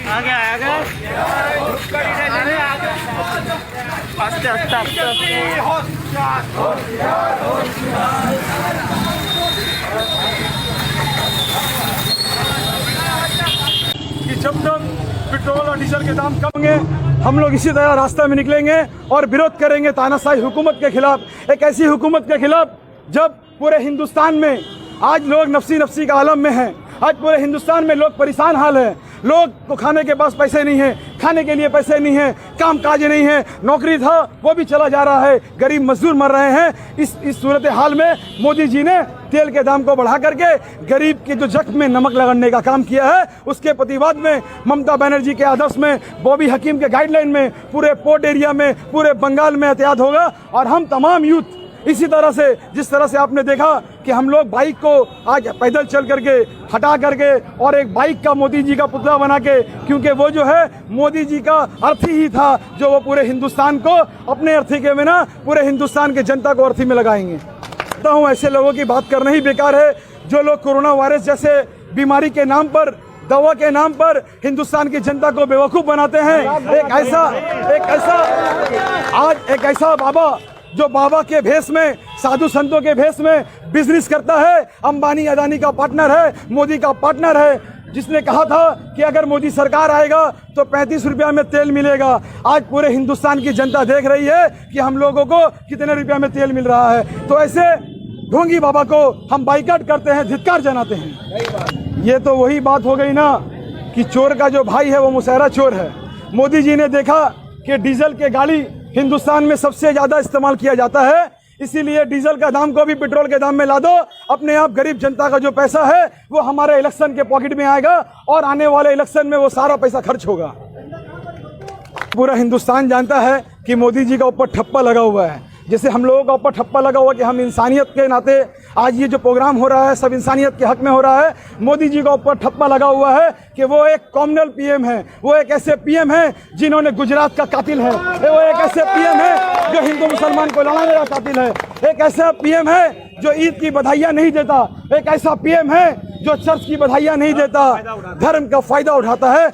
कि जब तक पेट्रोल और डीजल के दाम कम होंगे हम लोग इसी तरह रास्ते में निकलेंगे और विरोध करेंगे तानाशाही हुकूमत के खिलाफ। एक ऐसी हुकूमत के खिलाफ जब पूरे हिंदुस्तान में आज लोग नफसी नफसी का आलम में हैं। आज पूरे हिंदुस्तान में लोग परेशान हाल है। लोग को खाने के पास पैसे नहीं है, खाने के लिए पैसे नहीं है, काम काज नहीं है, नौकरी था वो भी चला जा रहा है, गरीब मजदूर मर रहे हैं। इस सूरत हाल में मोदी जी ने तेल के दाम को बढ़ा करके गरीब के जो जख्म में नमक लगाने का काम किया है। उसके प्रतिवाद में ममता बनर्जी के आदर्श में, बॉबी हकीम के गाइडलाइन में पूरे पोर्ट एरिया में, पूरे बंगाल में एहतियात होगा। और हम तमाम यूथ इसी तरह से, जिस तरह से आपने देखा कि हम लोग बाइक को आज पैदल चल करके हटा करके और एक बाइक का मोदी जी का पुतला बना के, क्योंकि वो जो है मोदी जी का अर्थी ही था जो वो पूरे हिंदुस्तान को अपने अर्थी के बिना पूरे हिंदुस्तान की जनता को अर्थी में लगाएंगे। तो हूँ ऐसे लोगों की बात करना ही बेकार है जो लोग कोरोना वायरस जैसे बीमारी के नाम पर, दवा के नाम पर हिंदुस्तान की जनता को बेवकूफ़ बनाते हैं। एक ऐसा बाबा जो बाबा के भेष में, साधु संतों के भेष में बिजनेस करता है, अंबानी अदानी का पार्टनर है, मोदी का पार्टनर है, जिसने कहा था कि अगर मोदी सरकार आएगा तो 35 रुपया में तेल मिलेगा। आज पूरे हिंदुस्तान की जनता देख रही है कि हम लोगों को कितने रुपया में तेल मिल रहा है। तो ऐसे ढोंगी बाबा को हम बाइकाट करते हैं, धिक्कार जनाते हैं। ये तो वही बात हो गई ना कि चोर का जो भाई है वो मुसहरा चोर है। मोदी जी ने देखा कि डीजल के गाड़ी हिंदुस्तान में सबसे ज़्यादा इस्तेमाल किया जाता है, इसीलिए डीजल का दाम को भी पेट्रोल के दाम में ला दो। अपने आप गरीब जनता का जो पैसा है वो हमारे इलेक्शन के पॉकेट में आएगा और आने वाले इलेक्शन में वो सारा पैसा खर्च होगा। पूरा हिंदुस्तान जानता है कि मोदी जी का ऊपर ठप्पा लगा हुआ है, जैसे हम लोगों का ऊपर ठप्पा लगा हुआ कि हम इंसानियत के नाते आज ये जो प्रोग्राम हो रहा है सब इंसानियत के हक में हो रहा है। मोदी जी का ऊपर ठप्पा लगा हुआ है कि वो एक कॉम्युनल पीएम है, वो एक ऐसे पीएम है जिन्होंने गुजरात का कातिल है, वो एक ऐसे पीएम है जो हिंदू मुसलमान को लड़ाने का कातिल है, एक ऐसा पीएम है जो ईद की बधाइयाँ नहीं देता, एक ऐसा पीएम है जो चर्च की बधाइयाँ नहीं देता, धर्म का फायदा उठाता है।